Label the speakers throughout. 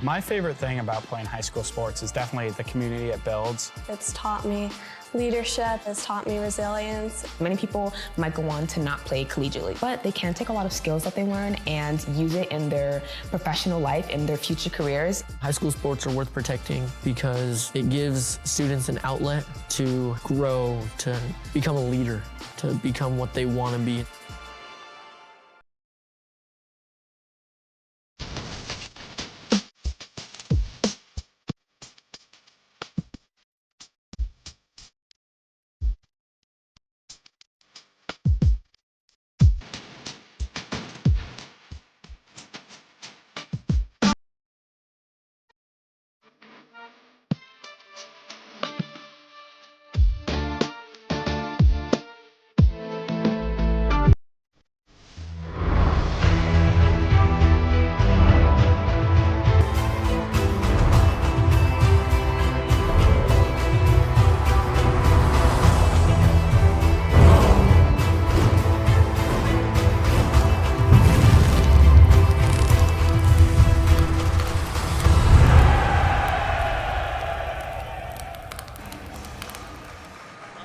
Speaker 1: My favorite thing about playing high school sports is definitely the community it builds.
Speaker 2: It's taught me leadership, it's taught me resilience.
Speaker 3: Many people might go on to not play collegiately, but they can take a lot of skills that they learn and use it in their professional life, in their future careers.
Speaker 4: High school sports are worth protecting because it gives students an outlet to grow, to become a leader, to become what they want to be.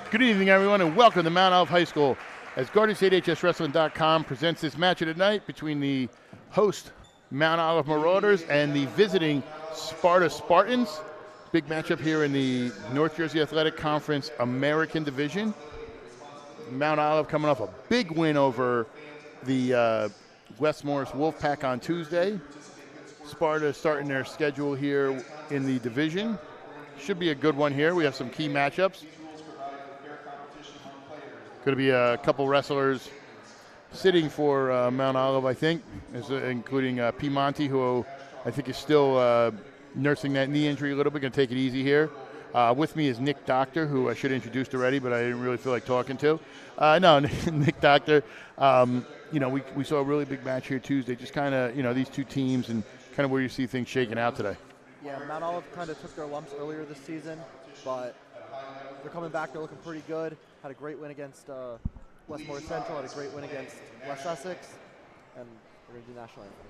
Speaker 5: Good evening, everyone, and welcome to Mount Olive High School as GSHSW.com presents this match of the night between the host Mount Olive Marauders and the visiting Sparta Spartans. Big matchup here in the North Jersey Athletic Conference American Division. Mount Olive coming off a big win over the West Morris Wolfpack on Tuesday. Sparta starting their schedule here in the division. Should be a good one here. We have some key matchups. Going to be a couple wrestlers sitting for Mount Olive, I think, including Piemonte, who I think is still nursing that knee injury a little bit. Going to take it easy here. With me is Nick Doktor, who I should have introduced already, but I didn't really feel like talking to. No, Nick Doktor. We saw a really big match here Tuesday. Just kind of, these two teams and kind of where you see things shaking out today.
Speaker 6: Yeah, Mount Olive kind of took their lumps earlier this season, but they're coming back. They're looking pretty good. Had a great win against West Morris Central. Had a great win against West Essex, and we're going to do national anthem.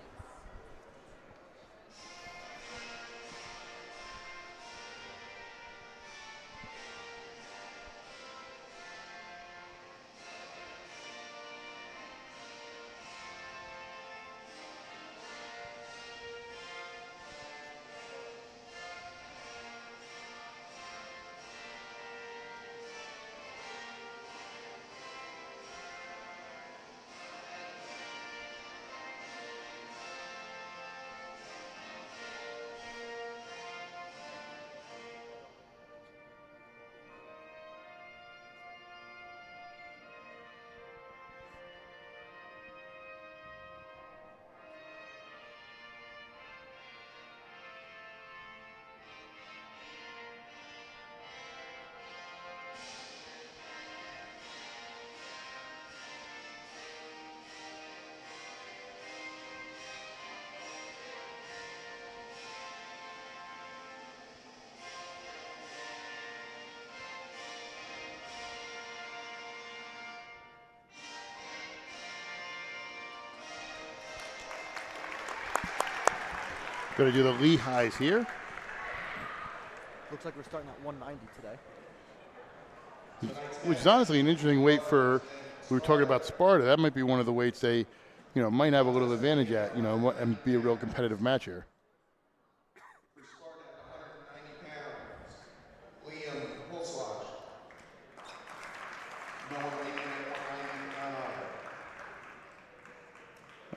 Speaker 5: Going to do the Lehighs here.
Speaker 6: Looks like we're starting at 190 today.
Speaker 5: Which is honestly an interesting weight for, we were talking about Sparta. That might be one of the weights they, might have a little advantage at, and be a real competitive match here.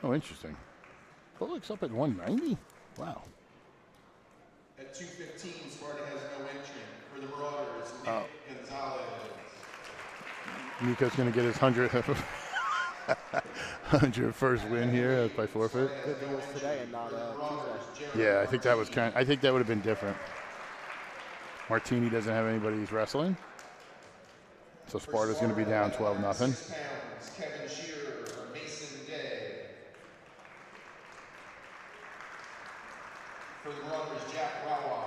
Speaker 5: Oh, interesting. Bullock's up at 190? Wow.
Speaker 7: At 215, Sparta has no entrant. For the Marauders, Nick Gonzalez.
Speaker 5: Nico's going to get his 101st win here by forfeit.
Speaker 6: Good thing it was today and not Tuesday.
Speaker 5: Yeah, I think that was I think that would have been different. Martini doesn't have anybody who's wrestling. So Sparta's going to be down 12-0.
Speaker 7: Kevin Shearer, Mason Day. For the Marauders, Jack Rawa.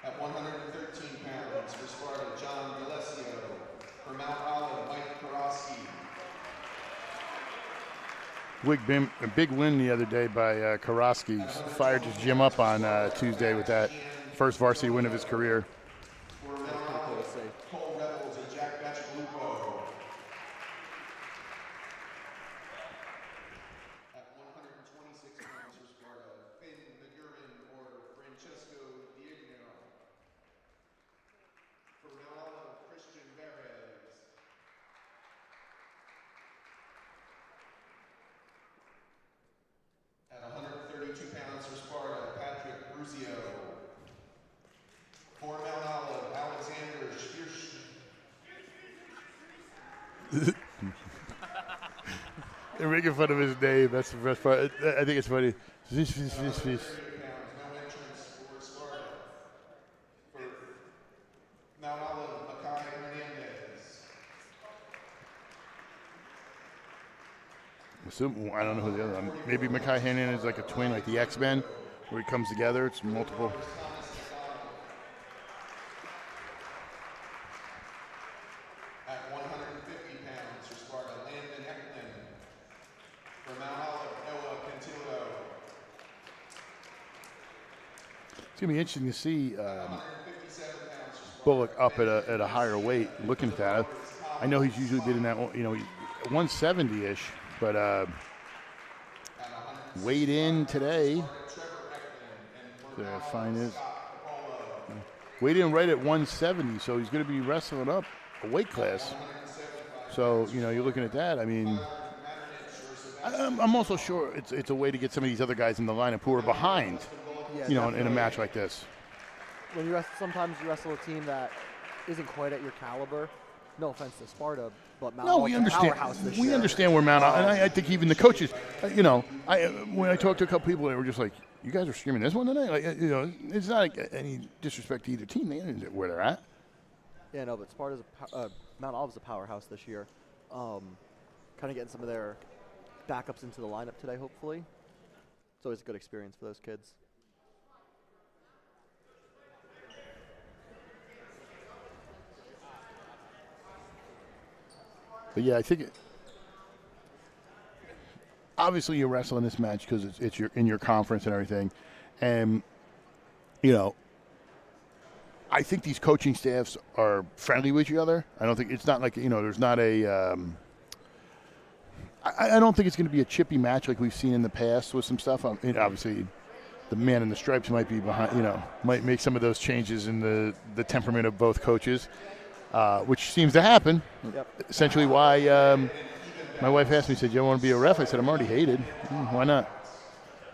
Speaker 7: At 113 pounds for Sparta, John D'Alessio. For Mount Olive, Mike Karofsky.
Speaker 5: A big win the other day by Karofsky. Fired his gym up on Tuesday with that first varsity win of his career.
Speaker 6: That's pretty cool to see.
Speaker 7: Cole Rebels and Jack Batchlupo. At 126 pounds for Sparta, Finn McGurran or Francesco Diegno. For Mount Olive, Christian Perez. At 132 pounds for Sparta, Patrick Bruzio. For Mount Olive, Alexander Schiersch.
Speaker 5: They're making fun of his name. That's the best part. I think it's funny.
Speaker 7: Pounds, no entrance for Sparta. For Mount Olive, Makai Hernandez.
Speaker 5: I don't know who the other one. Maybe Makai Hannon is like a twin, like the X-Men, where it comes together. It's multiple.
Speaker 7: At 150 pounds for Sparta, Landon Eklund. For Mount Olive, Noah Cantillo.
Speaker 5: It's gonna be interesting to see
Speaker 7: 157 pounds for Sparta.
Speaker 5: Bullock up at a higher weight. Looking at that, I know he's usually been in that 170-ish, but weighed in today. The fine is weighed in right at 170, so he's going to be wrestling up a weight class. So you're looking at that. I mean, I'm also sure it's a way to get some of these other guys in the lineup who are behind.
Speaker 6: Yeah,
Speaker 5: In a match like this.
Speaker 6: When you sometimes you wrestle a team that isn't quite at your caliber. No offense to Sparta, but Mount Olive,
Speaker 5: We understand.
Speaker 6: powerhouse this
Speaker 5: We
Speaker 6: year.
Speaker 5: understand where Mount Olive, and I think even the coaches, when I talked to a couple people, they were just like, "You guys are screaming this one tonight." Like, it's not like any disrespect to either team. They know where they're at.
Speaker 6: Yeah, no, but Mount Olive's a powerhouse this year. Kind of getting some of their backups into the lineup today, hopefully. It's always a good experience for those kids.
Speaker 5: But yeah, I think obviously you're wrestling this match because it's in your conference and everything, and I think these coaching staffs are friendly with each other. I don't think it's not like there's not a. I don't think it's going to be a chippy match like we've seen in the past with some stuff. Obviously, the man in the stripes might be behind. Might make some of those changes in the temperament of both coaches. Which seems to happen.
Speaker 6: Yep.
Speaker 5: Essentially why my wife asked me, said, "You want to be a ref?" I said, "I'm already hated. Why not?"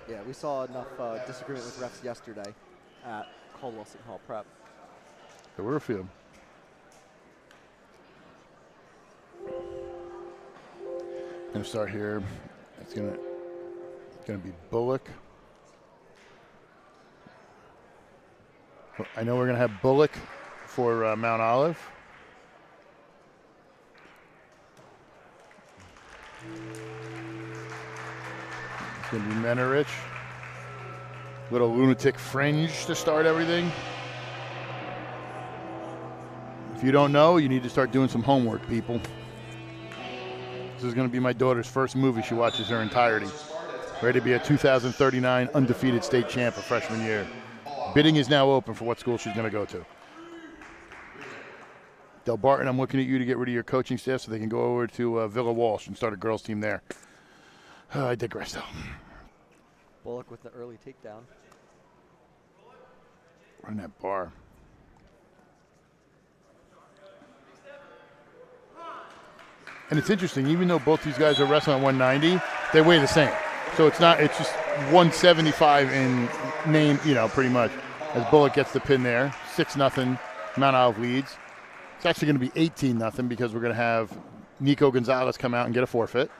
Speaker 6: Yeah, we saw enough disagreement with refs yesterday at Caldwell City Hall Prep.
Speaker 5: The Warfield. Gonna start here. It's gonna be Bullock. I know we're gonna have Bullock for Mount Olive. It's going to be Menerich. Little lunatic fringe to start everything. If you don't know, you need to start doing some homework, people. This is going to be my daughter's first movie she watches her entirety. Ready to be a 2039 undefeated state champ of freshman year. Bidding is now open for what school she's going to go to. Del Barton, I'm looking at you to get rid of your coaching staff so they can go over to Villa Walsh and start a girls team there. I digress, though.
Speaker 6: Bullock with the early takedown.
Speaker 5: Run that bar. And it's interesting, even though both these guys are wrestling at 190, they weigh the same. So it's just 175 in name, pretty much. As Bullock gets the pin there, 6-0, Mount Olive leads. It's actually going to be 18-0 because we're going to have Nico Gonzalez come out and get a forfeit.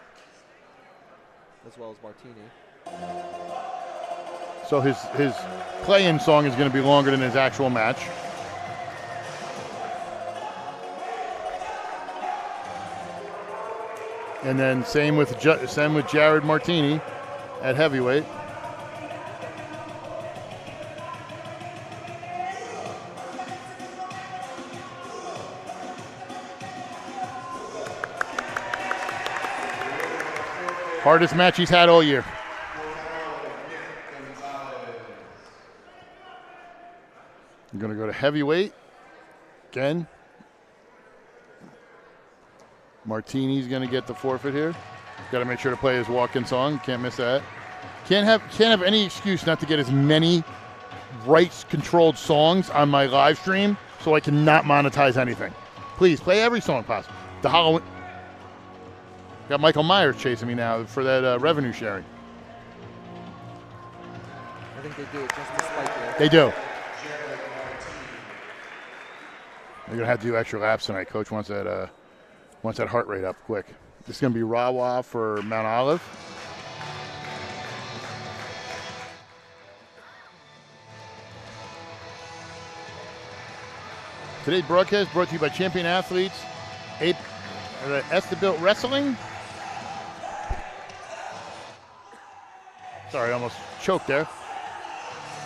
Speaker 6: As well as Martini.
Speaker 5: So his play-in song is going to be longer than his actual match. And then same with Jared Martini at heavyweight. Hardest match he's had all year. I'm going to go to heavyweight. Again. Martini's going to get the forfeit here. Got to make sure to play his walk-in song. Can't miss that. Can't have any excuse not to get as many rights-controlled songs on my live stream so I cannot monetize anything. Please, play every song possible. The Halloween. Got Michael Myers chasing me now for that revenue sharing.
Speaker 6: I think they do it just to spite you.
Speaker 5: They do. They're going to have to do extra laps tonight. Coach wants that heart rate up quick. This is going to be Rawa for Mount Olive. Today's broadcast brought to you by Champion Athletes, Estabilt Wrestling. Sorry, I almost choked there.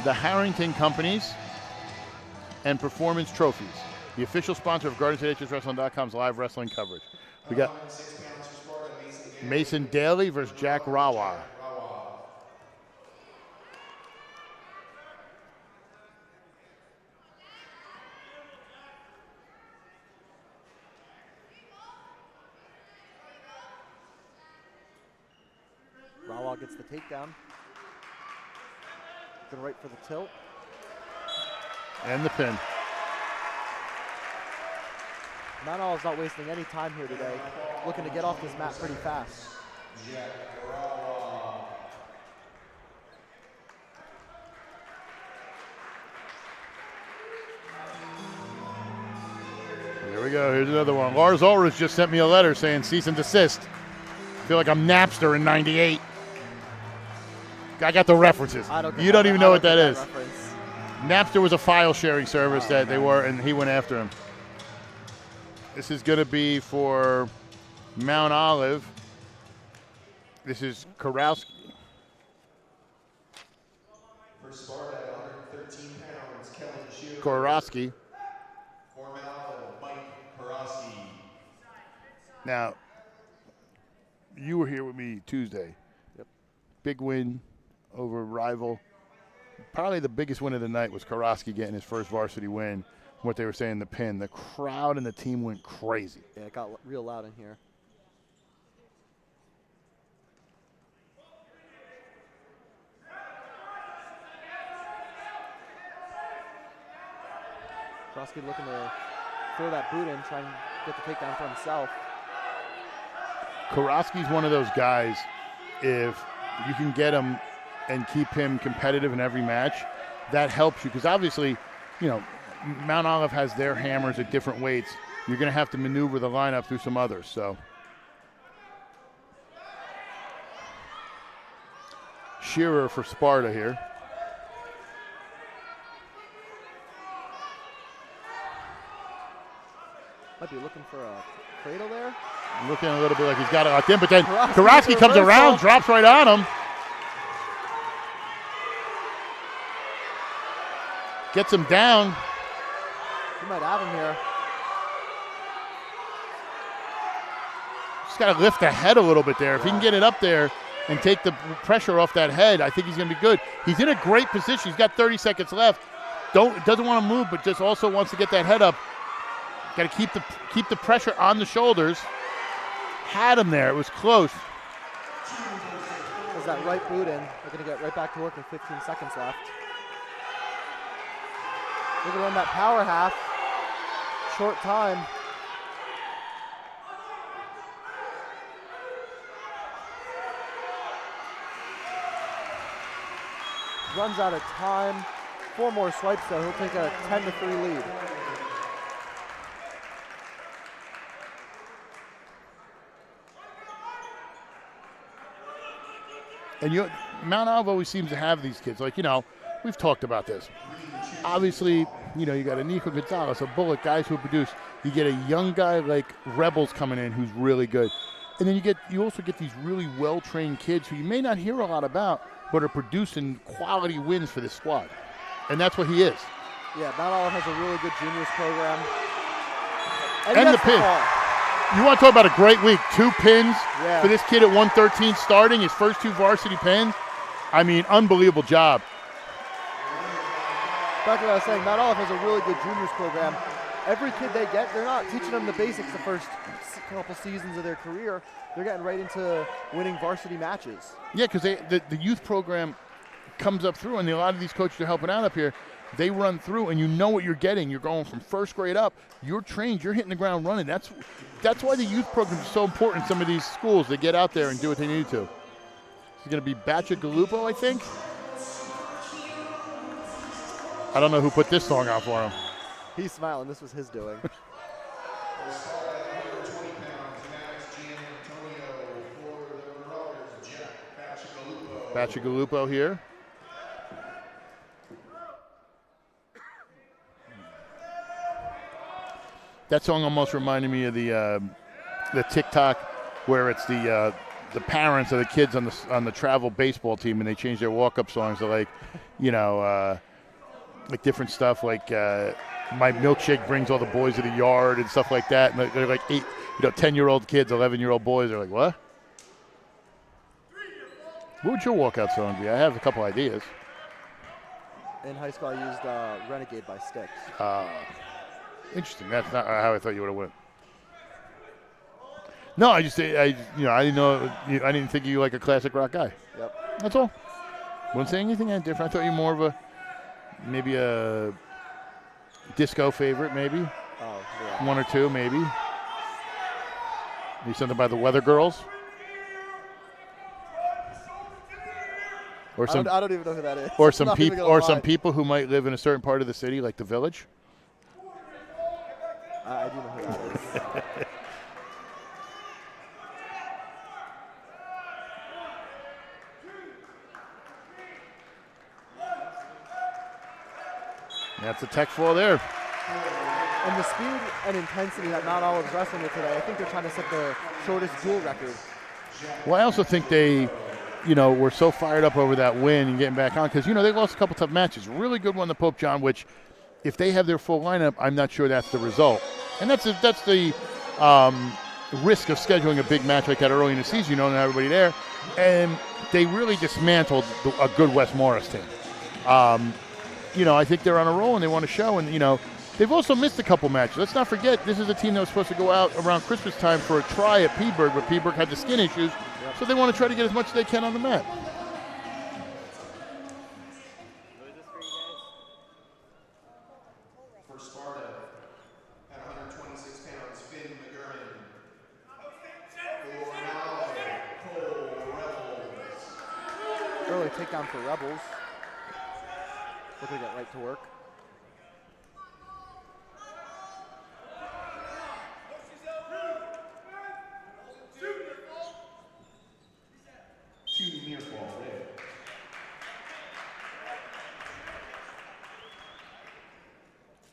Speaker 5: The Harrington Companies and Performance Trophies, the official sponsor of GSHSW.com's live wrestling coverage. We got Mason Daly versus Jack Rawa.
Speaker 6: Rawa gets the takedown. Going right for the tilt.
Speaker 5: And the pin.
Speaker 6: Mount Olive's not wasting any time here today. Looking to get off this mat pretty fast.
Speaker 5: Here we go. Here's another one. Lars Ulrich just sent me a letter saying cease and desist. I feel like I'm Napster in '98. I got the references. You don't even know what that is. Napster was a file sharing service that they were, and he went after him. This is going to be for Mount Olive. This is Karowski.
Speaker 7: For Sparta at 113 pounds, Kellen Shearer.
Speaker 5: Karowski.
Speaker 7: For Mount Olive, Mike Karowski.
Speaker 5: Now, you were here with me Tuesday.
Speaker 6: Yep.
Speaker 5: Big win over rival. Probably the biggest win of the night was Karowski getting his first varsity win. What they were saying, the pin. The crowd and the team went crazy.
Speaker 6: Yeah, it got real loud in here. Krosky looking to throw that boot in, try and get the takedown for himself.
Speaker 5: Karowski's one of those guys, if you can get him and keep him competitive in every match, that helps you. Because obviously, you know, Mount Olive has their hammers at different weights. You're going to have to maneuver the lineup through some others. So Shearer for Sparta here.
Speaker 6: Might be looking for a cradle there.
Speaker 5: Looking a little bit like he's got it locked in, but then Karowski comes around, drops right on him. Gets him down.
Speaker 6: You might have him here.
Speaker 5: Just got to lift the head a little bit there. If he can get it up there and take the pressure off that head, I think he's going to be good. He's in a great position. He's got 30 seconds left. Doesn't want to move, but just also wants to get that head up. Got to keep the pressure on the shoulders. Had him there. It was close.
Speaker 6: There's that right boot in. They're going to get right back to work with 15 seconds left. They're going to run that power half. Short time. Runs out of time. 4 more swipes though. He'll take a 10-3 lead.
Speaker 5: And Mount Olive always seems to have these kids. Like, you know, we've talked about this. Obviously, you know, you got a Nico Gonzalez, a Bullock, guys who produce. You get a young guy like Rebels coming in who's really good. And then you also get these really well-trained kids who you may not hear a lot about, but are producing quality wins for this squad. And that's what he is.
Speaker 6: Yeah, Mount Olive has a really good juniors program.
Speaker 5: And the pin. You want to talk about a great week. 2 pins
Speaker 6: Yeah.
Speaker 5: for this kid at 113 starting, his first 2 varsity pins. I mean, unbelievable job.
Speaker 6: Back to what I was saying, Mount Olive has a really good juniors program. Every kid they get, they're not teaching them the basics the first couple seasons of their career. They're getting right into winning varsity matches.
Speaker 5: Yeah, because the youth program comes up through, and a lot of these coaches are helping out up here. They run through, and you know what you're getting. You're going from first grade up. You're trained. You're hitting the ground running. That's why the youth program is so important in some of these schools. They get out there and do what they need to. It's going to be Galupo, I think. I don't know who put this song out for him.
Speaker 6: He's smiling. This was his doing.
Speaker 5: Galupo here. That song almost reminded me of the TikTok where it's the parents of the kids on the travel baseball team, and they change their walk-up songs to like different stuff like my milkshake brings all the boys to the yard and stuff like that. And they're like 10-year-old kids, 11-year-old boys. They're like, what? What would your walkout song be? I have a couple ideas.
Speaker 6: In high school, I used Renegade by Styx.
Speaker 5: Interesting. That's not how I thought you would have went. No, I didn't know. I didn't think you were like a classic rock guy.
Speaker 6: Yep.
Speaker 5: That's all. Wouldn't say anything different. I thought you were more of maybe a disco favorite, maybe.
Speaker 6: Oh, yeah.
Speaker 5: 1 or 2, maybe. Maybe something by the Weather Girls. Or some,
Speaker 6: I don't even know who that is.
Speaker 5: Or some people, some people who might live in a certain part of the city, like the Village.
Speaker 6: I do know who that is.
Speaker 5: That's a tech fall there.
Speaker 6: And the speed and intensity that Mount Olive's wrestling with today, I think they're trying to set the shortest duel record.
Speaker 5: Well, I also think they, were so fired up over that win and getting back on because, they lost a couple tough matches. Really good one, the Pope John, which if they have their full lineup, I'm not sure that's the result. And that's the risk of scheduling a big match like that early in the season. You don't have everybody there. And they really dismantled a good West Morris team. I think they're on a roll and they want to show. And, they've also missed a couple matches. Let's not forget, this is a team that was supposed to go out around Christmas time for a try at Peaburg, but Peaburg had the skin issues. So they want to try to get as much as they can on the mat.
Speaker 7: For Sparta, at 126 pounds, Finn McGurran. For Mount Olive, Cole Rebels.
Speaker 6: Early takedown for Rebels. Looking to get right to work.
Speaker 7: Near fall there.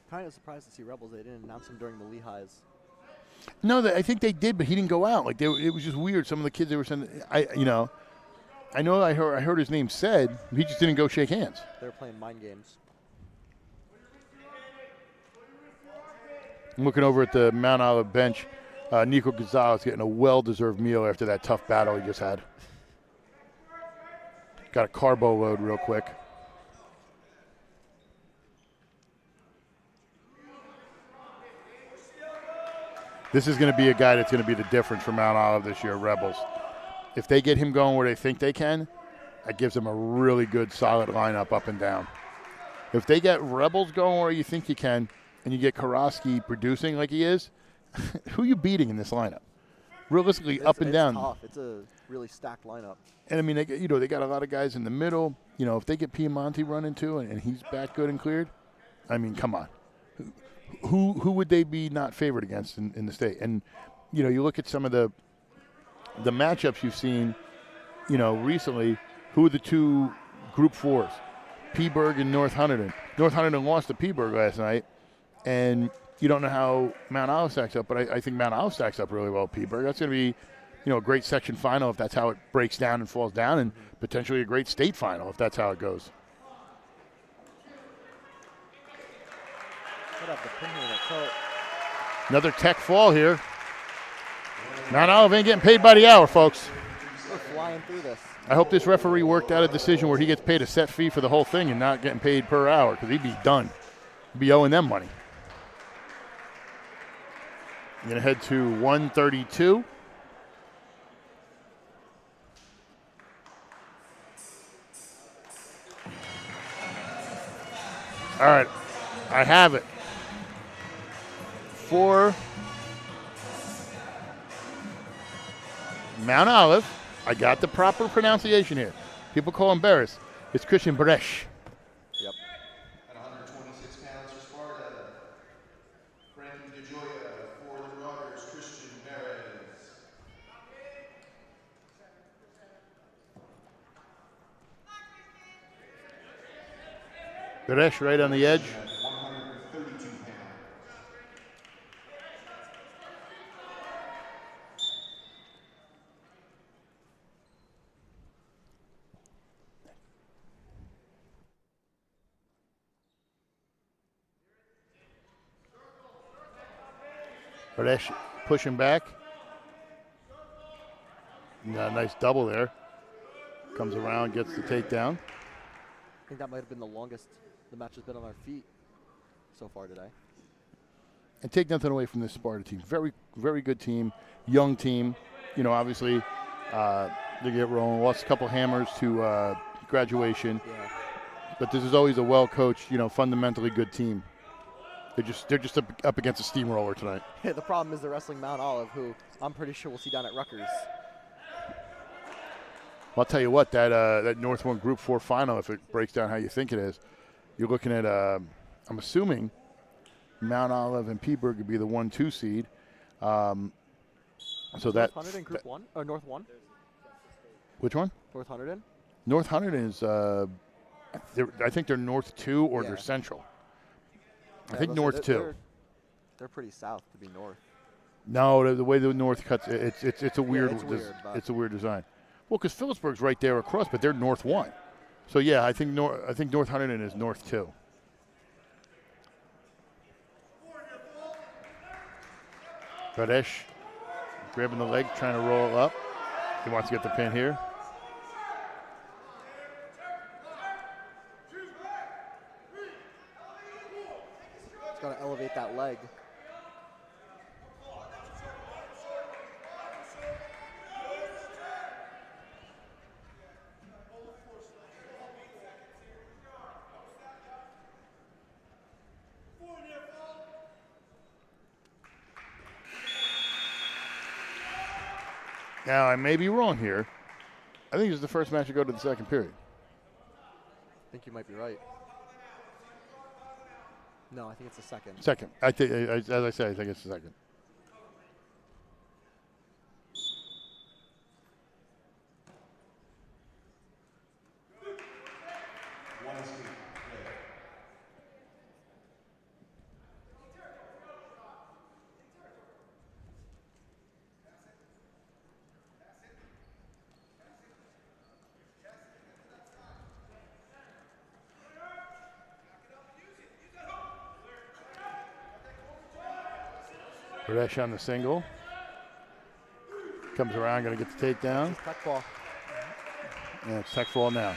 Speaker 6: Kind of surprised to see Rebels. They didn't announce him during the Lehighs.
Speaker 5: No, I think they did, but he didn't go out. It was just weird. Some of the kids they were sending, I heard his name said. He just didn't go shake hands.
Speaker 6: They were playing mind games.
Speaker 5: I'm looking over at the Mount Olive bench. Nico Gonzalez getting a well-deserved meal after that tough battle he just had. Got a carbo load real quick. This is going to be a guy that's going to be the difference for Mount Olive this year, Rebels. If they get him going where they think they can, that gives them a really good, solid lineup up and down. If they get Rebels going where you think you can, and you get Karofsky producing like he is, who are you beating in this lineup? Realistically, up and down.
Speaker 6: Tough. It's a really stacked lineup.
Speaker 5: And I mean, they got a lot of guys in the middle. If they get Piemonte running too, and he's back good and cleared, I mean, come on. Who would they be not favored against in the state? And you look at some of the matchups you've seen, recently. Who are the 2 Group 4s? Peaburg and North Hunterdon. North Hunterdon lost to Peaburg last night, and you don't know how Mount Olive stacks up, but I think Mount Olive stacks up really well with Peaburg. That's going to be, a great section final if that's how it breaks down and falls down, and potentially a great state final if that's how it goes.
Speaker 6: What up, the pin here,
Speaker 5: Another tech fall here. Mount Olive ain't getting paid by the hour, folks.
Speaker 6: We're flying through this.
Speaker 5: I hope this referee worked out a decision where he gets paid a set fee for the whole thing and not getting paid per hour, because he'd be done. He'd be owing them money. I'm going to head to 132. All right, I have it. For Mount Olive, I got the proper pronunciation here. People call him Barris. It's Christian Bresch.
Speaker 6: Yep.
Speaker 7: At 126 pounds for Sparta, Frankie DeGioia. For the Marauders, Christian Perez.
Speaker 5: Bresch right on the edge.
Speaker 7: At 132 pounds.
Speaker 5: Bresch pushing back. Nice double there. Comes around, gets the takedown.
Speaker 6: I think that might have been the longest the match has been on our feet so far today.
Speaker 5: And take nothing away from this Sparta team. Very, very good team. Young team. You know, obviously, they get rolling. Lost a couple hammers to graduation.
Speaker 6: Yeah.
Speaker 5: But this is always a well-coached, you know, fundamentally good team. They're just up against a steamroller tonight.
Speaker 6: Yeah, the problem is they're wrestling Mount Olive, who I'm pretty sure we'll see down at Rutgers.
Speaker 5: Well, I'll tell you what, that North 1 Group 4 final, if it breaks down how you think it is, you're looking at, I'm assuming, Mount Olive and Peaburg would be the 1-2 seed. So that.
Speaker 6: North Hunterdon Group 1? Or North 1?
Speaker 5: Which one?
Speaker 6: North Hunterdon?
Speaker 5: North Hunterdon is, I think they're North 2 or
Speaker 6: Yeah.
Speaker 5: they're Central. I
Speaker 6: Yeah,
Speaker 5: think
Speaker 6: those-
Speaker 5: North 2.
Speaker 6: They're pretty south to be north.
Speaker 5: No, the way the North cuts, it's a weird,
Speaker 6: it's weird, but-
Speaker 5: it's a weird design. Well, because Phillipsburg's right there across, but they're North 1. So yeah, I think North Hunterdon is North 2. Pradesh grabbing the leg, trying to roll it up. He wants to get the pin here.
Speaker 6: Just got to elevate that leg.
Speaker 5: Now, I may be wrong here. I think this is the first match to go to the second period.
Speaker 6: I think you might be right. No, I think it's the second.
Speaker 5: Second. As I said, I think it's the second. Pradesh on the single. Comes around, going to get the takedown.
Speaker 6: Tech ball.
Speaker 5: And it's tech fall now.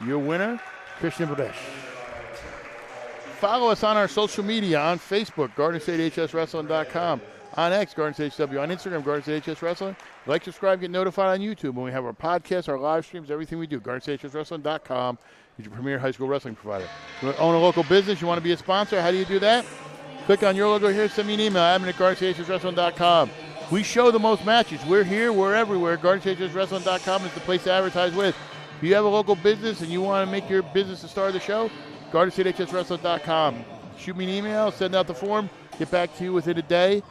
Speaker 5: Your winner, Christian Pradesh. Follow us on our social media on Facebook, GardenStateHSWrestling.com, on X, GardenStateHSW, on Instagram, GardenStateHSWrestling. Like, subscribe, get notified on YouTube when we have our podcasts, our live streams, everything we do. GardenStateHSWrestling.com is your premier high school wrestling provider. You own a local business, you want to be a sponsor, how do you do that? Click on your logo here, send me an email, admin@GardenStateHSWrestling.com. We show the most matches. We're here, we're everywhere. GardenStateHSWrestling.com is the place to advertise with. If you have a local business and you want to make your business the star of the show, GardenStateHSWrestling.com. Shoot me an email, send out the form, get back to you within a day.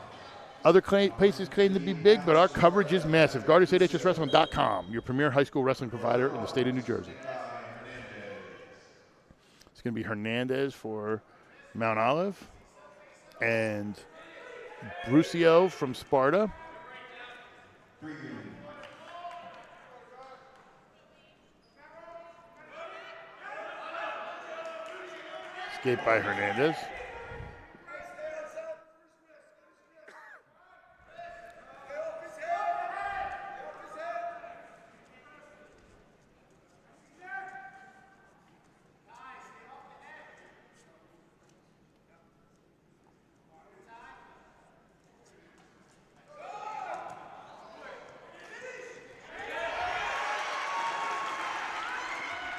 Speaker 5: Other places claim to be big, but our coverage is massive. GardenStateHSWrestling.com, your premier high school wrestling provider in the state of New Jersey. It's going to be Hernandez for Mount Olive and Brucio from Sparta. Escape by Hernandez.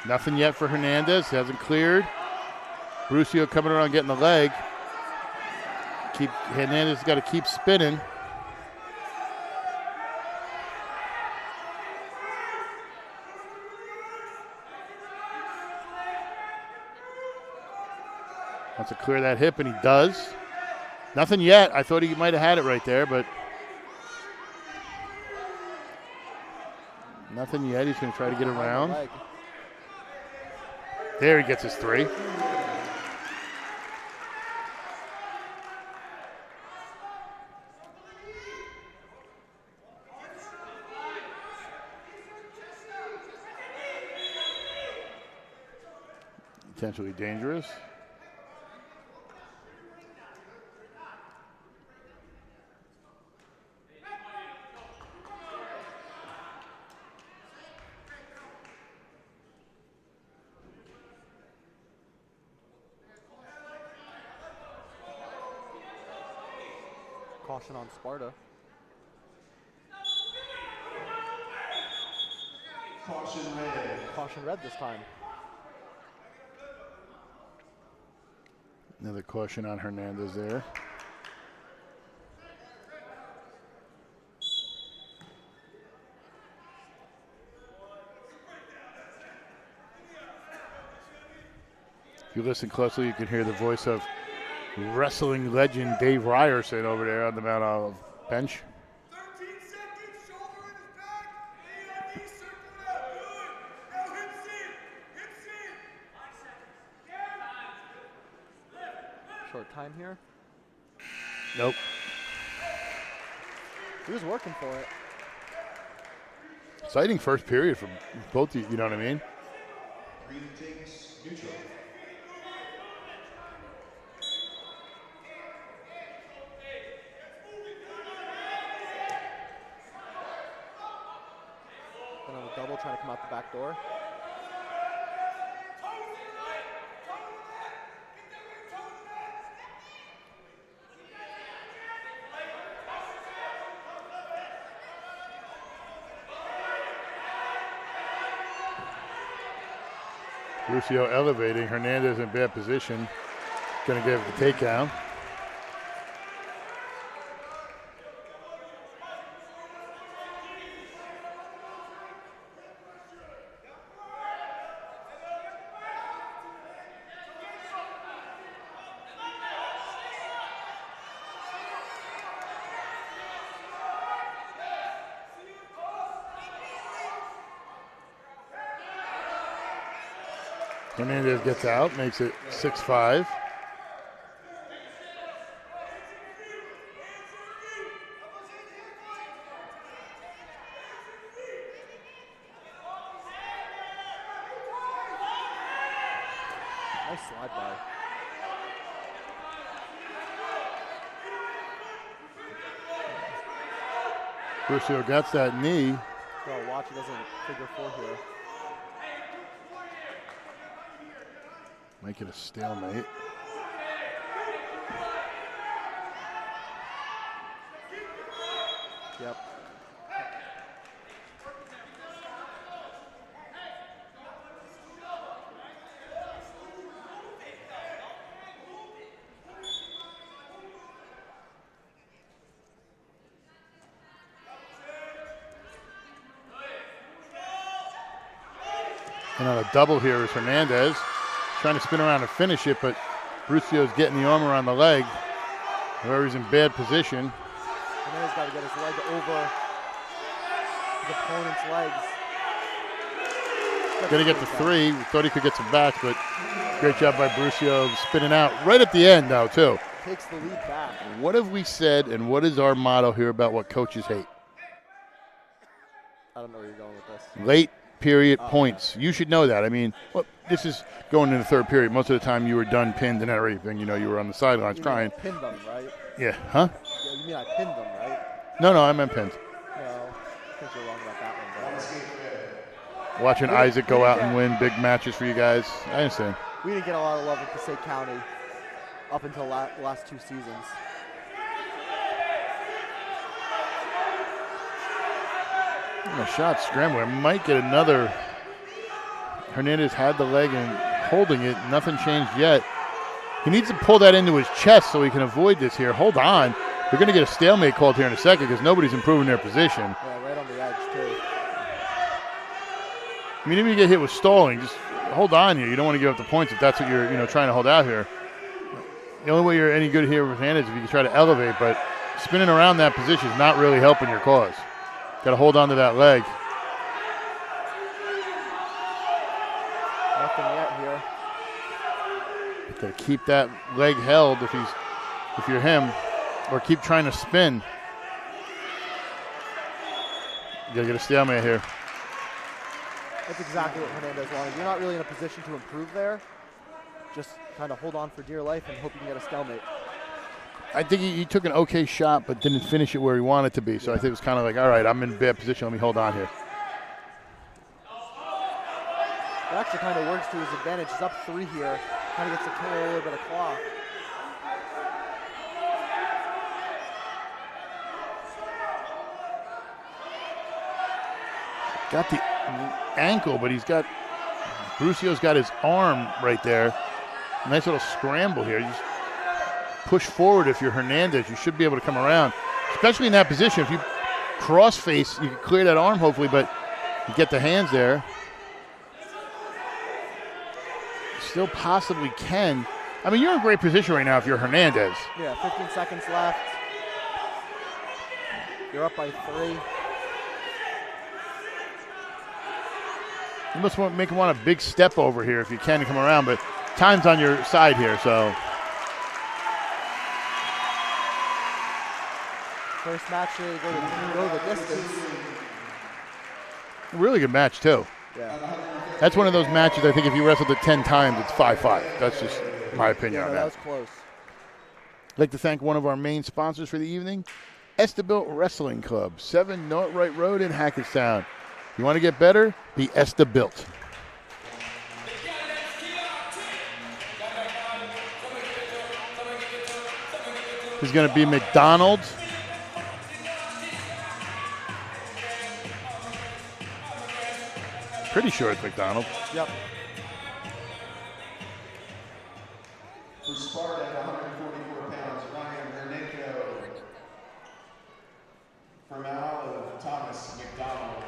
Speaker 5: Nothing yet for Hernandez. Hasn't cleared. Brucio coming around getting the leg. Hernandez got to keep spinning. Wants to clear that hip, and he does. Nothing yet. I thought he might have had it right there, but nothing yet. He's going to try to get around. There he gets his 3. Potentially dangerous.
Speaker 6: Caution on Sparta.
Speaker 7: Caution red.
Speaker 6: Caution red this time.
Speaker 5: Another caution on Hernandez there. If you listen closely, you can hear the voice of wrestling legend Dave Ryerson over there on the Mount Olive bench.
Speaker 8: 13 seconds, shoulder in his back, AIE circle out, good. Now hip seat. 5 seconds.
Speaker 6: Short time here.
Speaker 5: Nope.
Speaker 6: He was working for it.
Speaker 5: Exciting first period for both of you know what I mean?
Speaker 7: Greetings, neutral.
Speaker 6: Another double trying to come out the back door.
Speaker 5: Lucio elevating. Hernandez in bad position. Going to give the takedown. Hernandez gets out, makes it 6-5.
Speaker 6: Nice slide by.
Speaker 5: Brucio gets that knee.
Speaker 6: Bro, watch it doesn't figure 4 here.
Speaker 5: Make it a stalemate.
Speaker 6: Yep.
Speaker 5: And on a double here is Hernandez. Trying to spin around and finish it, but Brucio's getting the arm around the leg. Whoever's in bad position.
Speaker 6: Hernandez got to get his leg over his opponent's legs.
Speaker 5: Gonna get the 3. We thought he could get some back, but great job by Brucio spinning out right at the end now, too.
Speaker 6: Takes the lead back.
Speaker 5: What have we said, and what is our motto here about what coaches hate?
Speaker 6: I don't know where you're going with this.
Speaker 5: Late period points. You should know that. I mean, well, this is going into the third period. Most of the time you were done, pinned, and everything. You know, you were on the sidelines crying.
Speaker 6: You pinned them, right?
Speaker 5: Yeah, huh?
Speaker 6: Yeah, you mean I pinned them, right?
Speaker 5: No, I meant pinned.
Speaker 6: No, I think you're wrong about that one, bro.
Speaker 5: Watching Isaac go out and win big matches for you guys. I understand.
Speaker 6: We didn't get a lot of love at Passaic County up until last 2 seasons.
Speaker 5: A shot scrambler. Might get another Hernandez had the leg and holding it. Nothing changed yet. He needs to pull that into his chest so he can avoid this here. Hold on. They're going to get a stalemate called here in a second because nobody's improving their position.
Speaker 6: Yeah, right on the edge, too.
Speaker 5: I mean, even if you get hit with stalling, just hold on here. You don't want to give up the points if that's what you're trying to hold out here. The only way you're any good here with hand is if you can try to elevate, but spinning around that position is not really helping your cause. Got to hold on to that leg.
Speaker 6: Nothing yet here.
Speaker 5: Got to keep that leg held if you're him, or keep trying to spin. You got to get a stalemate here.
Speaker 6: That's exactly what Hernandez wanted. You're not really in a position to improve there. Just kind of hold on for dear life and hope you can get a stalemate.
Speaker 5: I think he took an okay shot, but didn't finish it where he wanted to be. So I think it was kind of like, all right, I'm in a bad position. Let me hold on here.
Speaker 6: It actually kind of works to his advantage. He's up 3 here. Kind of gets to kill a little bit of clock.
Speaker 5: Got the ankle, but Brucio's got his arm right there. Nice little scramble here. You just push forward if you're Hernandez. You should be able to come around, especially in that position. If you cross face, you can clear that arm hopefully, but you get the hands there. Still possibly can. I mean, you're in a great position right now if you're Hernandez.
Speaker 6: Yeah, 15 seconds left. You're up by 3.
Speaker 5: You must make him want a big step over here if you can to come around, but time's on your side here, so.
Speaker 6: First match to go the distance.
Speaker 5: Really good match, too.
Speaker 6: Yeah.
Speaker 5: That's one of those matches I think if you wrestled it 10 times, it's 5-5. That's just my opinion on that.
Speaker 6: That was close.
Speaker 5: I'd like to thank one of our main sponsors for the evening, Estabilt Wrestling Club, 7 Northright Road in Hackettstown. You want to get better? Be Estabilt. This is going to be McDonald's. Pretty sure it's McDonald's.
Speaker 6: Yep.
Speaker 7: For Sparta at 144 pounds, Ryan Hernenko. For Mount Olive, Thomas McDonald.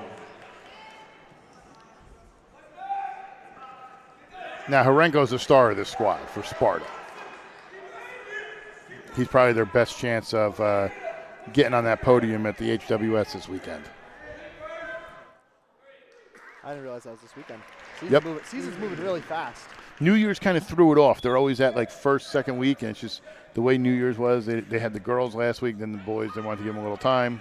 Speaker 5: Now, Horenko's the star of this squad for Sparta. He's probably their best chance of getting on that podium at the HWS this weekend.
Speaker 6: I didn't realize that was this weekend. Season's moving really fast.
Speaker 5: New Year's kind of threw it off. They're always at like first, second week, and it's just the way New Year's was. They had the girls last week, then the boys, they wanted to give them a little time.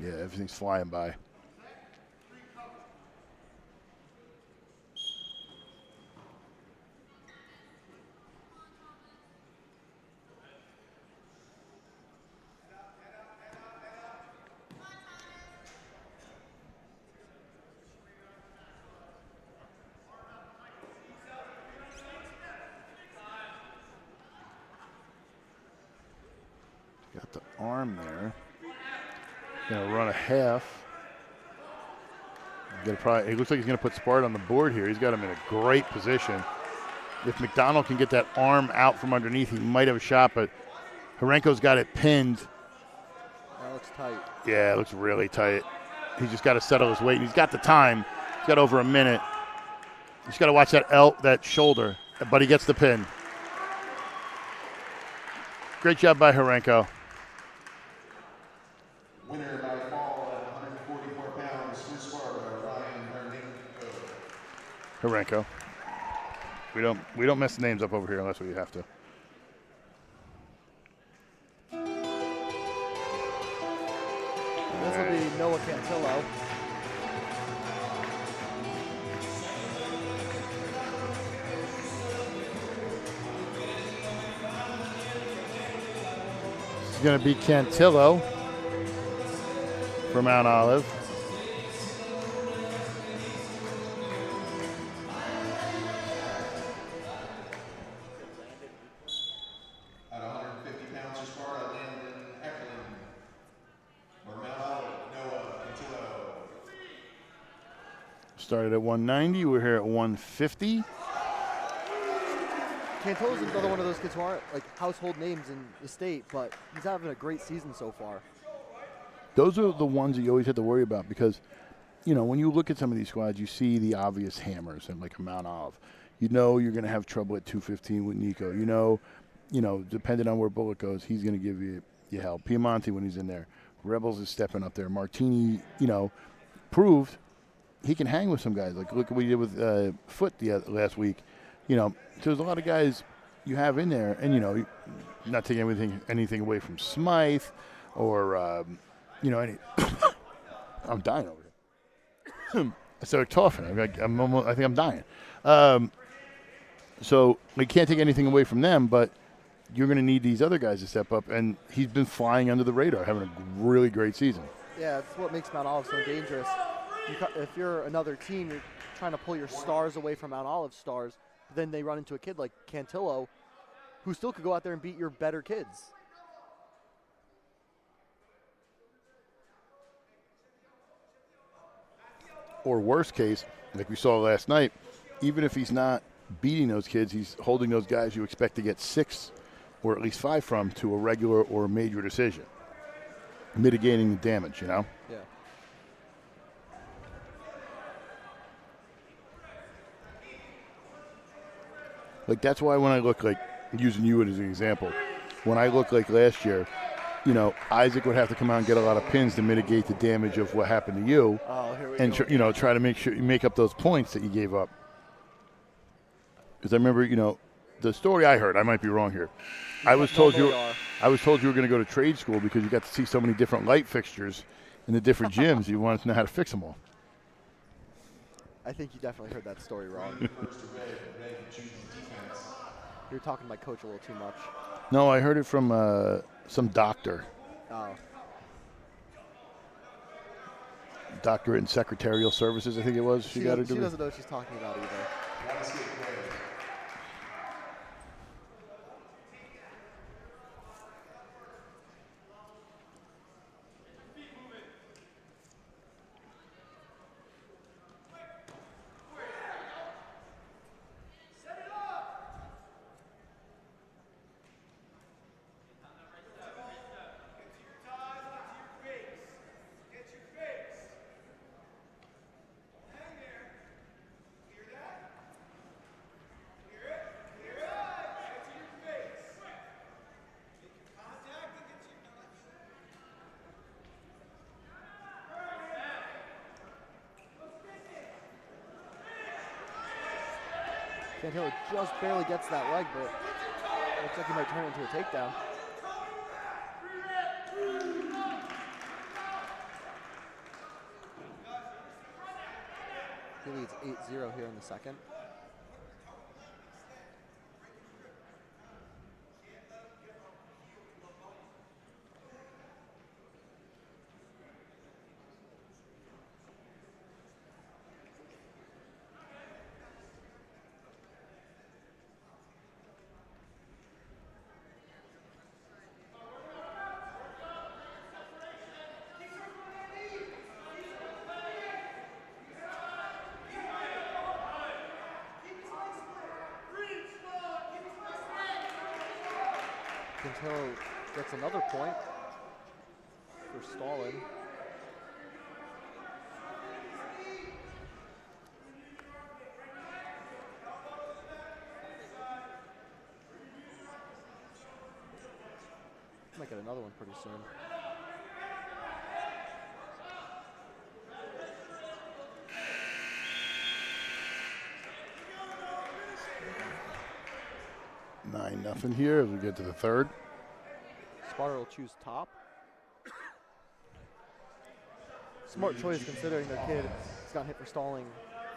Speaker 5: Yeah, everything's flying by. Got the arm there. Gonna run a half. It looks like he's gonna put Sparta on the board here. He's got him in a great position. If McDonald can get that arm out from underneath, he might have a shot, but Horenko's got it pinned.
Speaker 6: That looks tight.
Speaker 5: Yeah, it looks really tight. He's just got to settle his weight, and he's got the time. He's got over a minute. He's got to watch that shoulder, but he gets the pin. Great job by Horenko.
Speaker 7: Winner by fall at 144 pounds for Sparta, Ryan Hernenko.
Speaker 5: Horenko. We don't mess the names up over here unless we have to.
Speaker 6: This will be Noah Cantillo.
Speaker 5: This is going to be Cantillo for Mount Olive.
Speaker 7: At 150 pounds for Sparta, Landon Ecklund.
Speaker 5: Started at 190. We're here at 150.
Speaker 6: Cantillo's another one of those kids who aren't like household names in the state, but he's having a great season so far.
Speaker 5: Those are the ones that you always have to worry about because, you know, when you look at some of these squads, you see the obvious hammers and like a Mount Olive. You know you're going to have trouble at 215 with Nico. You know, depending on where Bullet goes, he's going to give you help. Piemonte when he's in there. Rebels is stepping up there. Martini, you know, proved he can hang with some guys. Like look at what he did with Foot last week. You know, so there's a lot of guys you have in there, and you know, not taking anything away from Smythe or you know, I'm dying over here. I started coughing. I think I'm dying. So we can't take anything away from them, but you're going to need these other guys to step up, and he's been flying under the radar, having a really great season.
Speaker 6: Yeah, that's what makes Mount Olive so dangerous. If you're another team, you're trying to pull your stars away from Mount Olive stars, then they run into a kid like Cantillo, who still could go out there and beat your better kids.
Speaker 5: Or worst case, like we saw last night, even if he's not beating those kids, he's holding those guys you expect to get 6 or at least 5 from to a regular or a major decision, mitigating the damage, you know?
Speaker 6: Yeah.
Speaker 5: Like, that's why when I look like, using you as an example, when I look like last year, you know, Isaac would have to come out and get a lot of pins to mitigate the damage of what happened to you.
Speaker 6: Oh, here we
Speaker 5: and
Speaker 6: go.
Speaker 5: you know, try to make sure you make up those points that you gave up. Because I remember, you know, the story I heard, I might be wrong here. I was told you were going to go to trade school because you got to see so many different light fixtures in the different gyms. You wanted to know how to fix them all.
Speaker 6: I think you definitely heard that story wrong. You're talking to my coach a little too much.
Speaker 5: No, I heard it from some doctor.
Speaker 6: Oh.
Speaker 5: Doctorate in secretarial services, I think it was.
Speaker 6: She
Speaker 5: Got to
Speaker 6: doesn't
Speaker 5: do.
Speaker 6: know what she's talking about either. Cantillo just barely gets that leg, but looks like he might turn it into a takedown. He leads 8-0 here in the second. Cantillo gets another point for stalling. Might get another one pretty soon.
Speaker 5: Nothing here as we get to the third.
Speaker 6: Sparta will choose top. Smart choice considering their kid has gotten hit for stalling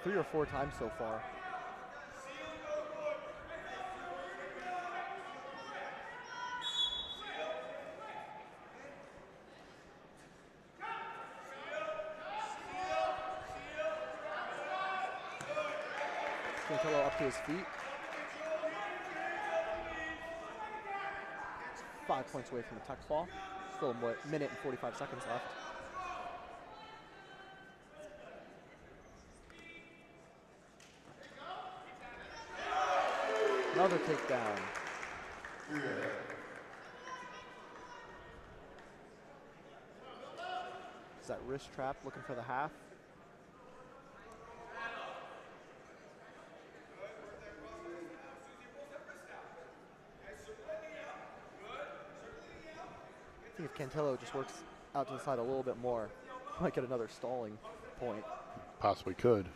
Speaker 6: 3 or 4 times so far. Cantillo up to his feet. 5 points away from the tech fall. Still a minute and 45 seconds left. Another takedown. Is that wrist trap looking for the half? I think if Cantello just works out to the side a little bit more, might get another stalling point.
Speaker 5: Possibly could.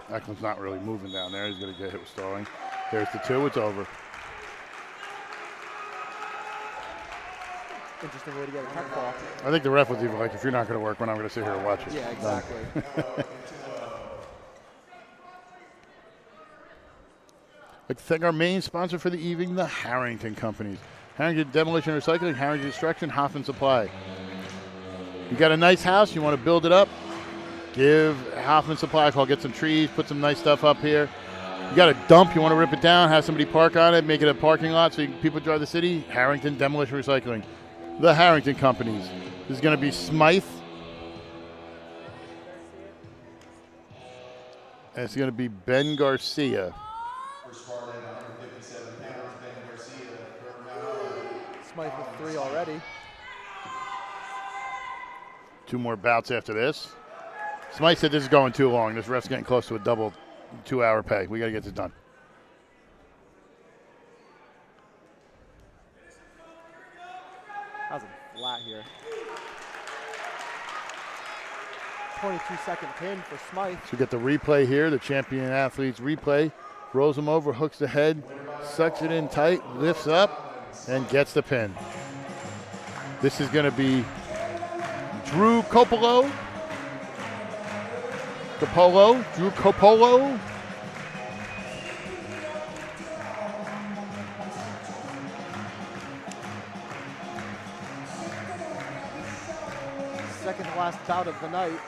Speaker 5: Eklund's not really moving down there. He's going to get hit with stalling. There's the 2. It's over.
Speaker 6: Interesting way to get a tech fall.
Speaker 5: I think the ref was even like, if you're not going to work, when I'm going to sit here and watch it.
Speaker 6: Yeah, exactly.
Speaker 5: I'd like to thank our main sponsor for the evening, the Harrington Companies. Harrington Demolition and Recycling, Harrington Construction, Hoffman Supply. You got a nice house, you want to build it up, give Hoffman Supply a call. Get some trees, put some nice stuff up here. You got a dump, you want to rip it down, have somebody park on it, make it a parking lot so people drive the city. Harrington Demolition and Recycling. The Harrington Companies. This is going to be Smythe. And it's going to be Ben Garcia.
Speaker 7: For Sparta at 157 pounds, Ben Garcia for Mount Olive.
Speaker 6: Smythe with 3 already.
Speaker 5: 2 more bouts after this. Smythe said this is going too long. This ref's getting close to a double 2-hour pay. We got to get this done.
Speaker 6: How's it flat here? 22-second pin for Smythe.
Speaker 5: So we get the replay here, the champion athletes replay. Rolls him over, hooks the head, sucks it in tight, lifts up, and gets the pin. This is going to be Drew Coppola. Drew Coppola.
Speaker 6: Second to last bout of the night.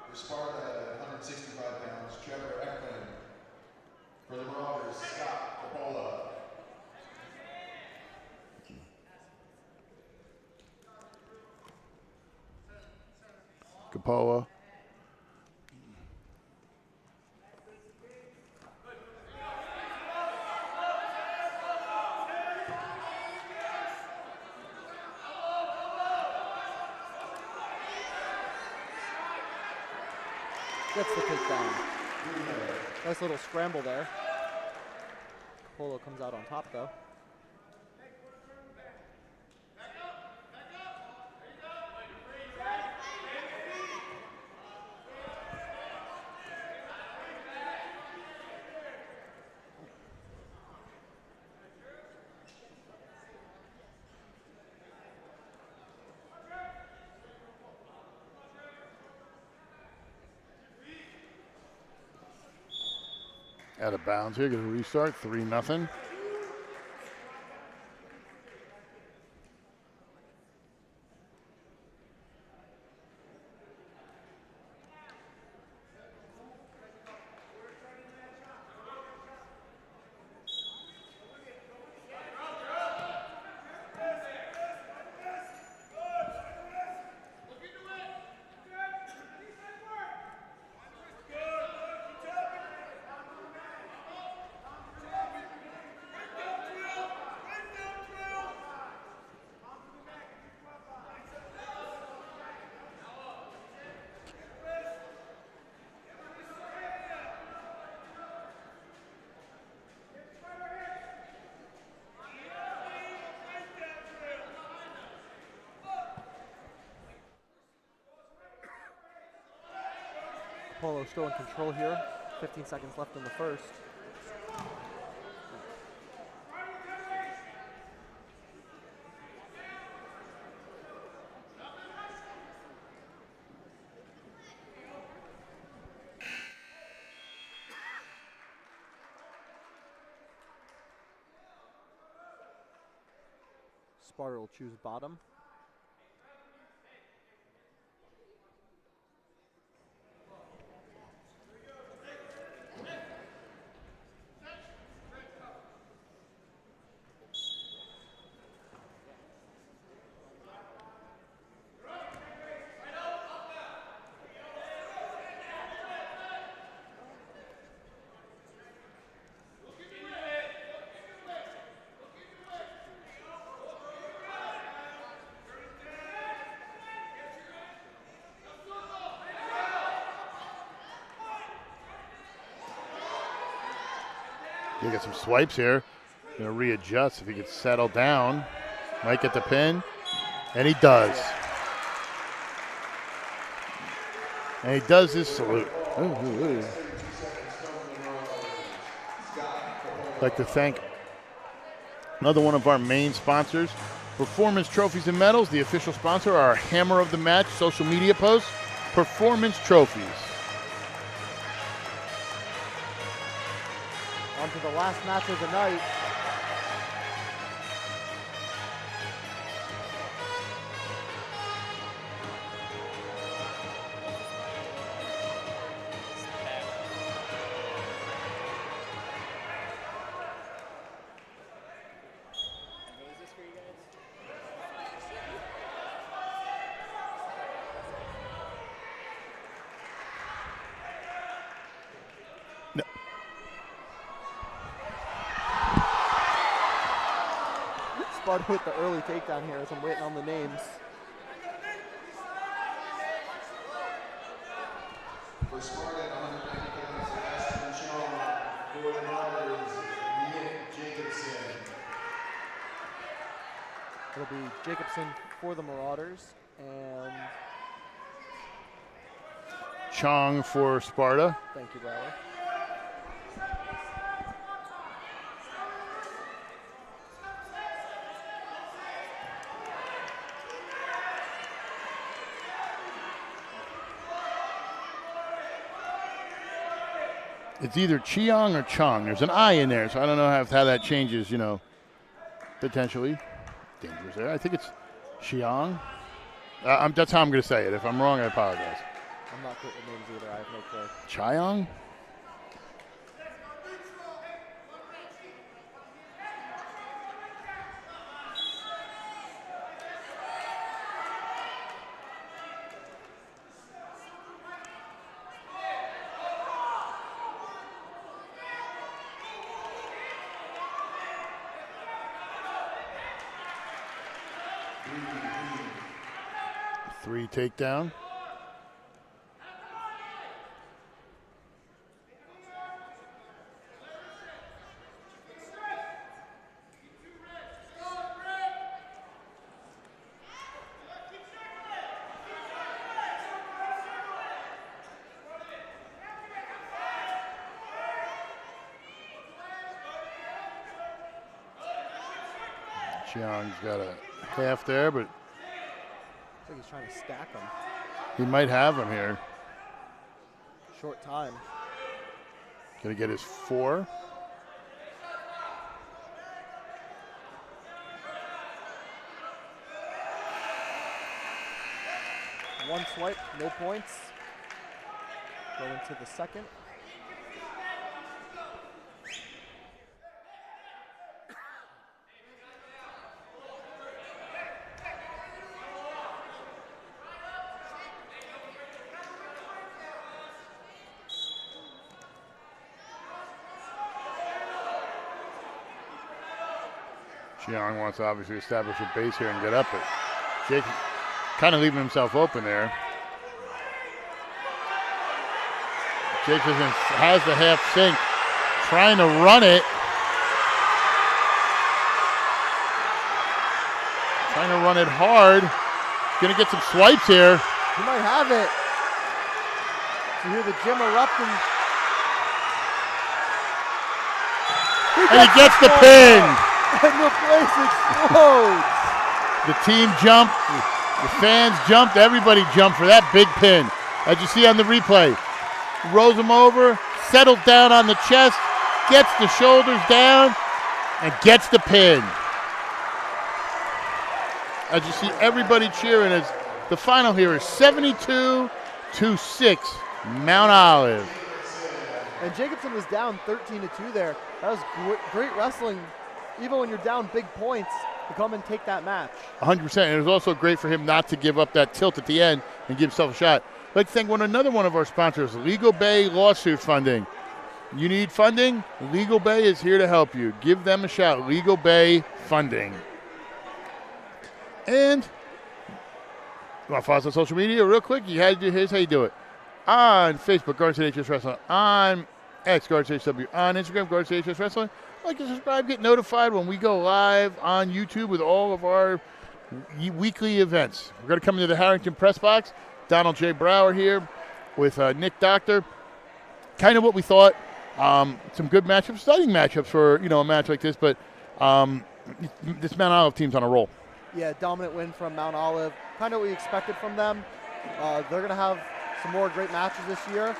Speaker 7: For Sparta at 165 pounds, Trevor Eklund. For the Marauders, Scott Coppola.
Speaker 5: Coppola.
Speaker 6: Gets the takedown. Nice little scramble there. Polo comes out on top though.
Speaker 5: Out of bounds here, get a restart, 3-0.
Speaker 6: Polo still in control here. 15 seconds left in the first. Sparta will choose bottom.
Speaker 5: You get some swipes here. Going to readjust if he gets settled down. Might get the pin. And he does. And he does his salute. Ooh, ooh, ooh. I'd like to thank another one of our main sponsors, Performance Trophies and Medals. The official sponsor, our Hammer of the Match social media posts, Performance Trophies.
Speaker 6: On to the last match of the night. Sparta with the early takedown here as I'm waiting on the names.
Speaker 7: For Sparta, 190 pounds, Ashton Shaw. For the Marauders, Nick Jacobson.
Speaker 6: It'll be Jacobson for the Marauders and
Speaker 5: Chong for Sparta.
Speaker 6: thank you, Bradley.
Speaker 5: It's either Chiang or Chong. There's an I in there, so I don't know how that changes, potentially. Dangerous there. I think it's Chiang. That's how I'm going to say it. If I'm wrong, I apologize.
Speaker 6: I'm not good with names either. I have no clue.
Speaker 5: Chiang? Three takedown. Chiang's got a half there, but
Speaker 6: I think he's trying to stack them.
Speaker 5: he might have him here.
Speaker 6: Short time.
Speaker 5: Gonna get his 4.
Speaker 6: One swipe, no points. Go into the second.
Speaker 5: Chiang wants to obviously establish a base here and get up, but Jake kind of leaving himself open there. Jacobson has the half sink, trying to run it. Trying to run it hard. He's gonna get some swipes here.
Speaker 6: He might have it. You hear the gym erupting.
Speaker 5: And he gets the pin.
Speaker 6: And the place explodes.
Speaker 5: The team jumped, the fans jumped, everybody jumped for that big pin. As you see on the replay, rolls him over, settled down on the chest, gets the shoulders down, and gets the pin. As you see everybody cheering as the final here is 72-6, Mount Olive.
Speaker 6: And Jacobson was down 13-2 there. That was great wrestling, even when you're down big points, to come and take that match.
Speaker 5: 100%. And it was also great for him not to give up that tilt at the end and give himself a shot. I'd like to thank another one of our sponsors, Legal Bay Lawsuit Funding. You need funding? Legal Bay is here to help you. Give them a shot. Legal Bay Funding. And you want to follow us on social media real quick? Here's how you do it. On Facebook, GSHSW Wrestling. On at GSHSW on Instagram, GSHS Wrestling. Like and subscribe, get notified when we go live on YouTube with all of our weekly events. We're going to come into the Harrington Press Box. Donald J. Brower here with Nick Doktor. Kind of what we thought. Some good matchups, exciting matchups for a match like this, but this Mount Olive team's on a roll.
Speaker 6: Yeah, dominant win from Mount Olive. Kind of what we expected from them. They're going to have some more great matches this year.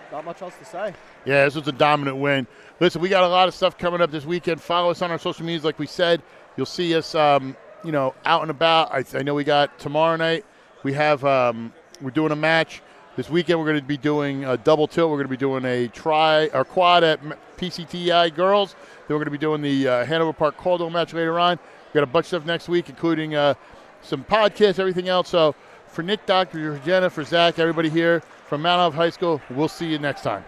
Speaker 6: Not much else to say.
Speaker 5: Yeah, this was a dominant win. Listen, we got a lot of stuff coming up this weekend. Follow us on our social medias, like we said. You'll see us, out and about. I know we got tomorrow night. We have we're doing a match. This weekend we're going to be doing a double tilt. We're going to be doing a quad at PCTI girls. Then we're going to be doing the Hanover Park Caldwell match later on. We got a bunch of stuff next week, including some podcasts, everything else. So for Nick, Doktor, for Jenna, for Zach, everybody here from Mount Olive High School, we'll see you next time.